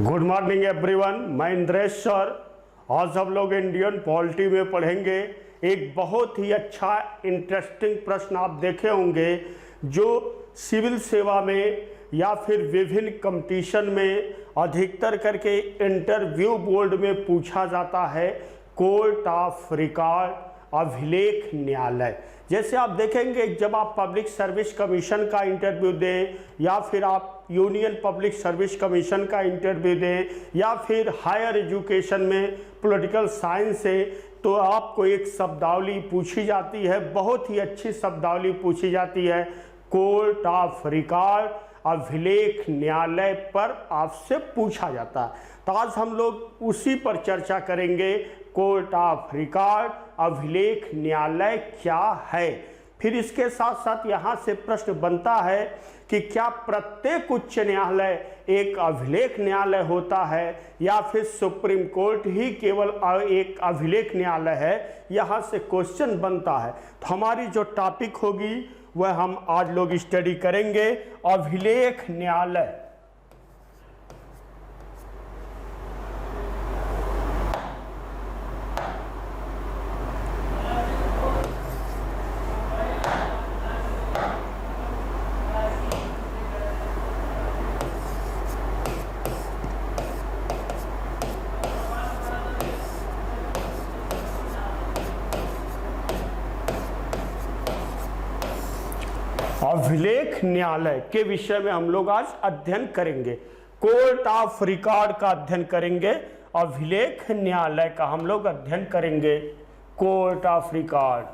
Good morning everyone, मैं Indresh sir. आज हम लोग इंडियन पॉलिटी में पढ़ेंगे एक बहुत ही अच्छा इंटरेस्टिंग प्रश्न। आप देखे होंगे जो सिविल सेवा में या फिर विभिन्न कंपटीशन में अधिकतर करके इंटरव्यू बोर्ड में पूछा जाता है, कोर्ट ऑफ रिकॉर्ड, अभिलेख न्यायालय। जैसे आप देखेंगे जब आप पब्लिक सर्विस कमीशन का इंटरव्यू दें या फिर आप यूनियन पब्लिक सर्विस कमीशन का इंटरव्यू दें या फिर हायर एजुकेशन में पॉलिटिकल साइंस से, तो आपको एक शब्दावली पूछी जाती है, बहुत ही अच्छी शब्दावली पूछी जाती है, कोर्ट ऑफ रिकॉर्ड, अभिलेख न्यायालय पर आपसे पूछा जाता है। तो आज हम लोग उसी पर चर्चा करेंगे, कोर्ट ऑफ रिकॉर्ड, अभिलेख न्यायालय क्या है। फिर इसके साथ साथ यहाँ से प्रश्न बनता है कि क्या प्रत्येक उच्च न्यायालय एक अभिलेख न्यायालय होता है या फिर सुप्रीम कोर्ट ही केवल एक अभिलेख न्यायालय है। यहाँ से क्वेश्चन बनता है। तो हमारी जो टॉपिक होगी वह हम आज लोग स्टडी करेंगे, अभिलेख न्यायालय। अभिलेख न्यायालय के विषय में हम लोग आज अध्ययन करेंगे। कोर्ट ऑफ रिकॉर्ड का अध्ययन करेंगे, अभिलेख न्यायालय का हम लोग अध्ययन करेंगे। Court of record,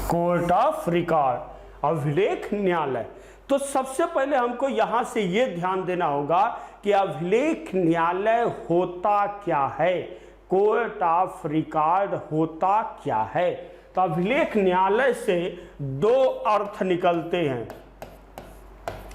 court of record, अभिलेख न्यायालय। तो सबसे पहले हमको यहां से यह ध्यान देना होगा कि अभिलेख न्यायालय होता क्या है, कोर्ट ऑफ रिकॉर्ड होता क्या है। तो अभिलेख न्यायालय से दो अर्थ निकलते हैं,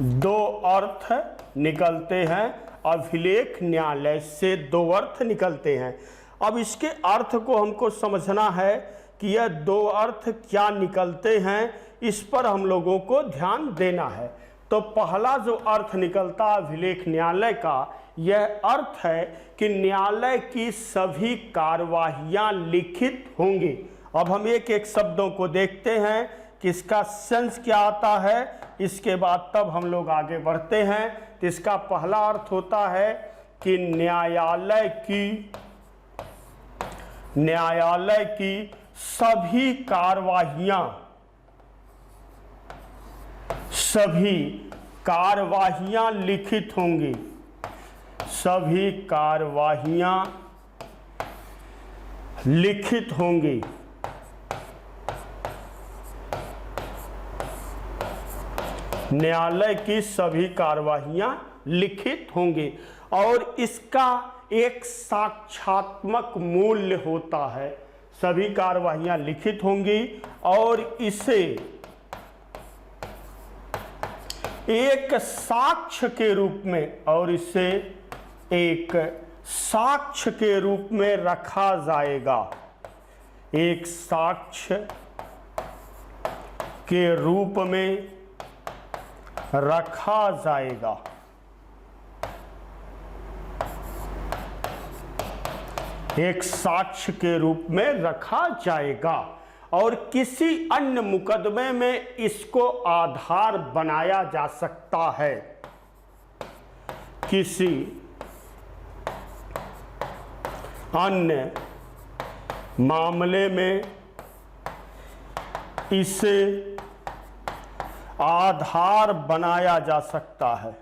दो अर्थ निकलते हैं। अभिलेख न्यायालय से दो अर्थ निकलते हैं। अब इसके अर्थ को हमको समझना है कि यह दो अर्थ क्या निकलते हैं, इस पर हम लोगों को ध्यान देना है। तो पहला जो अर्थ निकलता अभिलेख न्यायालय का, यह अर्थ है कि न्यायालय की सभी कार्यवाहियां लिखित होंगी। अब हम एक एक शब्दों को देखते हैं कि इसका सेंस क्या आता है, इसके बाद तब हम लोग आगे बढ़ते हैं। तो इसका पहला अर्थ होता है कि न्यायालय की सभी कार्यवाहियां लिखित होंगी, सभी कार्यवाहियां लिखित होंगी। न्यायालय की सभी कार्यवाहियां लिखित होंगी और इसका एक साक्ष्यात्मक मूल्य होता है। सभी कार्यवाहियां लिखित होंगी और इसे एक साक्ष्य के रूप में, और इसे एक साक्ष्य के रूप में रखा जाएगा, एक साक्ष्य के रूप में रखा जाएगा। एक साक्ष्य के रूप में रखा जाएगा और किसी अन्य मुकदमे में इसको आधार बनाया जा सकता है। किसी अन्य मामले में इसे आधार बनाया जा सकता है,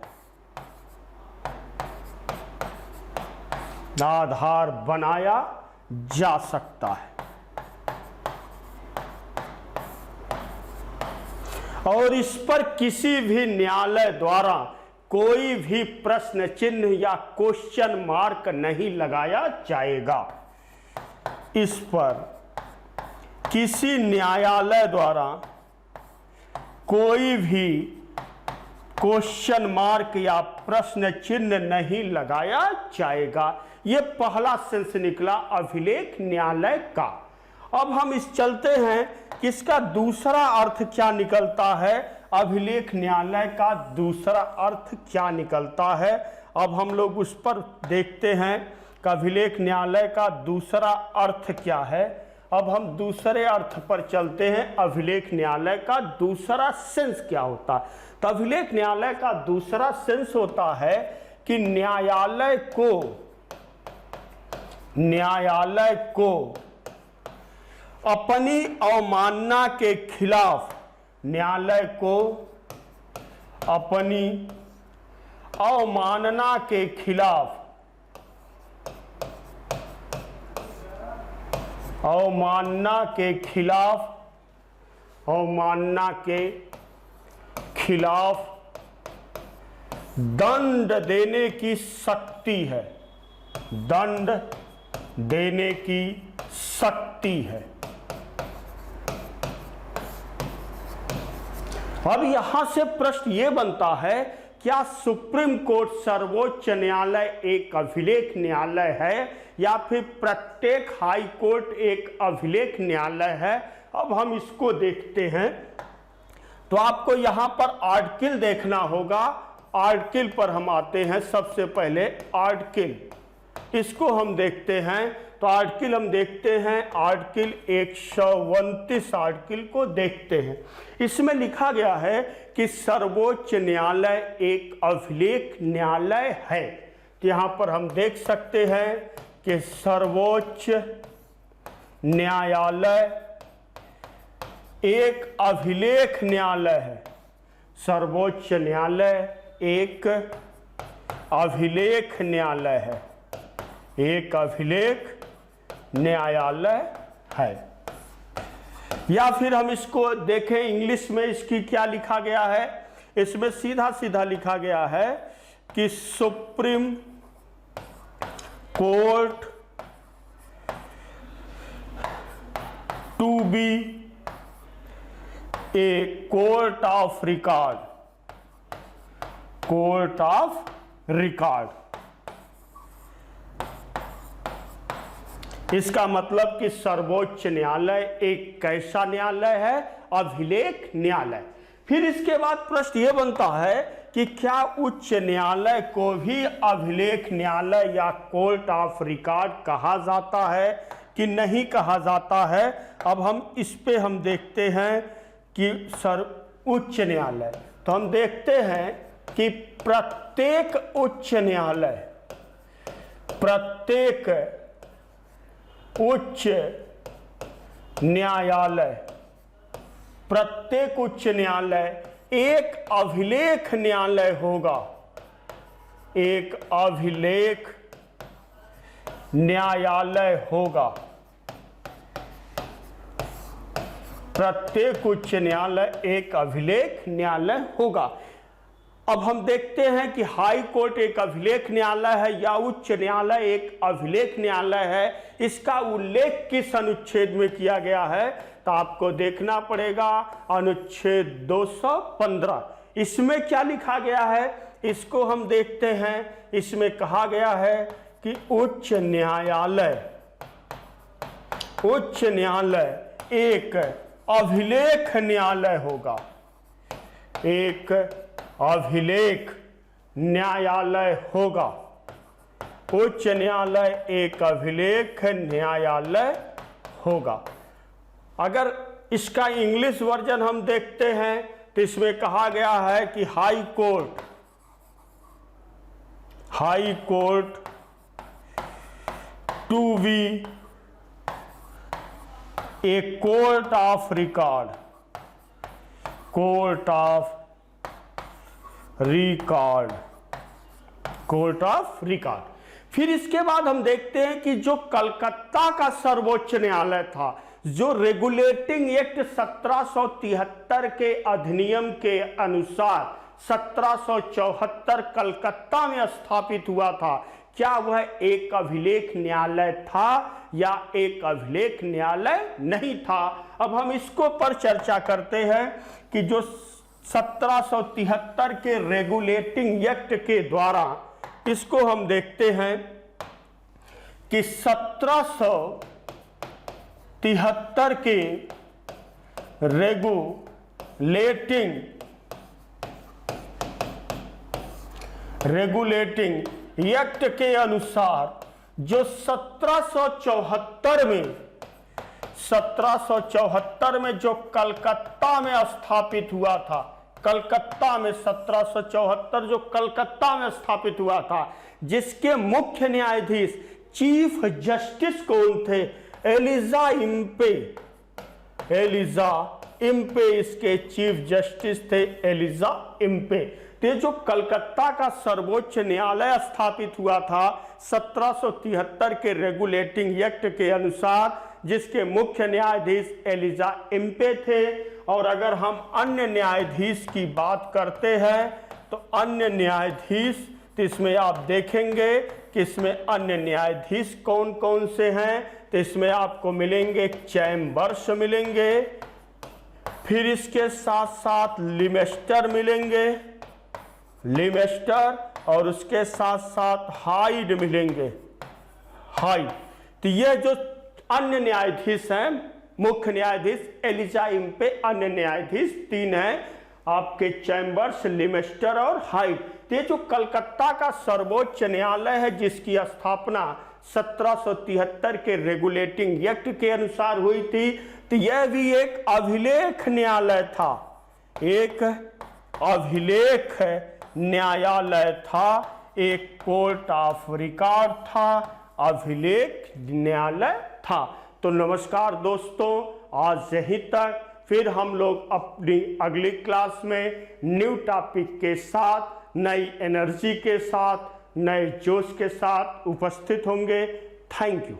आधार बनाया जा सकता है। और इस पर किसी भी न्यायालय द्वारा कोई भी प्रश्न चिन्ह या क्वेश्चन मार्क नहीं लगाया जाएगा। इस पर किसी न्यायालय द्वारा कोई भी क्वेश्चन मार्क या प्रश्न चिन्ह नहीं लगाया जाएगा। यह पहला सेंस निकला अभिलेख न्यायालय का। अब हम इस चलते हैं कि इसका दूसरा अर्थ क्या निकलता है, अभिलेख न्यायालय का दूसरा अर्थ क्या निकलता है। अब हम लोग उस पर देखते हैं कि अभिलेख न्यायालय का दूसरा अर्थ क्या है। अब हम दूसरे अर्थ पर चलते हैं, अभिलेख न्यायालय का दूसरा सेंस क्या होता है। तो अभिलेख न्यायालय का दूसरा सेंस होता है कि न्यायालय को अपनी अवमानना के खिलाफ, न्यायालय को अपनी अवमानना के खिलाफ, अवमानना के खिलाफ दंड देने की शक्ति है, दंड देने की शक्ति है। अब यहां से प्रश्न यह बनता है, क्या सुप्रीम कोर्ट सर्वोच्च न्यायालय एक अभिलेख न्यायालय है या फिर प्रत्येक हाई कोर्ट एक अभिलेख न्यायालय है। अब हम इसको देखते हैं। तो आपको यहां पर आर्टिकल देखना होगा। आर्टिकल पर हम आते हैं। सबसे पहले आर्टिकल, इसको हम देखते हैं। तो आर्टिकल हम देखते हैं, आर्टिकल 129 आर्टिकल को देखते हैं। इसमें लिखा गया है कि सर्वोच्च न्यायालय एक अभिलेख न्यायालय है। तो यहां पर हम देख सकते हैं कि सर्वोच्च न्यायालय एक अभिलेख न्यायालय है। सर्वोच्च न्यायालय एक अभिलेख न्यायालय है, एक अभिलेख न्यायालय है। या फिर हम इसको देखें, इंग्लिश में इसकी क्या लिखा गया है। इसमें सीधा सीधा लिखा गया है कि supreme court to be a court of record, court of record. इसका मतलब कि सर्वोच्च न्यायालय एक कैसा न्यायालय है, अभिलेख न्यायालय। फिर इसके बाद प्रश्न यह बनता है कि क्या उच्च न्यायालय को भी अभिलेख न्यायालय या कोर्ट ऑफ रिकॉर्ड कहा जाता है कि नहीं कहा जाता है। अब हम इस पे हम देखते हैं कि उच्च न्यायालय, तो हम देखते हैं कि प्रत्येक उच्च न्यायालय, प्रत्येक उच्च न्यायालय, प्रत्येक उच्च न्यायालय एक अभिलेख न्यायालय होगा, एक अभिलेख न्यायालय होगा। प्रत्येक उच्च न्यायालय एक अभिलेख न्यायालय होगा। अब हम देखते हैं कि हाई कोर्ट एक अभिलेख न्यायालय है या उच्च न्यायालय एक अभिलेख न्यायालय है। इसका उल्लेख किस अनुच्छेद में किया गया है, तो आपको देखना पड़ेगा अनुच्छेद 215। इसमें क्या लिखा गया है, इसको हम देखते हैं। इसमें कहा गया है कि उच्च न्यायालय एक अभिलेख न्यायालय होगा, एक अभिलेख न्यायालय होगा। उच्च न्यायालय एक अभिलेख न्यायालय होगा। अगर इसका इंग्लिश वर्जन हम देखते हैं तो इसमें कहा गया है कि high court to be a court of record, court of record, court of record. फिर इसके बाद हम देखते हैं कि जो कलकत्ता का सर्वोच्च न्यायालय था, जो रेगुलेटिंग एक्ट 1773 के अधिनियम के अनुसार 1774 कलकत्ता में स्थापित हुआ था, क्या वह एक अभिलेख न्यायालय था या एक अभिलेख न्यायालय नहीं था। अब हम इसको पर चर्चा करते हैं कि जो 1773 के रेगुलेटिंग एक्ट के द्वारा, इसको हम देखते हैं कि 1773 1973 के रेगुलेटिंग एक्ट के अनुसार जो 1774 में जो कलकत्ता में स्थापित हुआ था, कलकत्ता में 1774 जो कलकत्ता में स्थापित हुआ था, जिसके मुख्य न्यायाधीश चीफ जस्टिस कौन थे? एलिजा इम्पे इसके चीफ जस्टिस थे, एलिजा इम्पे। तो जो कलकत्ता का सर्वोच्च न्यायालय स्थापित हुआ था 1773 के रेगुलेटिंग एक्ट के अनुसार, जिसके मुख्य न्यायाधीश एलिजा इम्पे थे। और अगर हम अन्य न्यायाधीश की बात करते हैं तो अन्य न्यायाधीश, तो इसमें आप देखेंगे कि इसमें अन्य न्यायाधीश कौन कौन से हैं। तो इसमें आपको मिलेंगे चैम्बर्स मिलेंगे, फिर इसके साथ साथ लिमेस्टर मिलेंगे, और उसके साथ साथ हाइड मिलेंगे, हाइड। तो ये जो अन्य न्यायाधीश हैं, मुख्य न्यायाधीश एलिजा इम्पे, अन्य न्यायाधीश 3 हैं आपके चैम्बर्स, लिमेस्टर और हाइड। ये जो कलकत्ता का सर्वोच्च न्यायालय है, जिसकी स्थापना 1773 के रेगुलेटिंग एक्ट के अनुसार हुई थी, तो यह भी एक अभिलेख न्यायालय था, एक अभिलेख न्यायालय था, एक कोर्ट ऑफ रिकॉर्ड था, अभिलेख न्यायालय था। तो नमस्कार दोस्तों, आज यहीं तक। फिर हम लोग अपनी अगली क्लास में न्यू टॉपिक के साथ, नई एनर्जी के साथ, नए जोश के साथ उपस्थित होंगे। Thank you.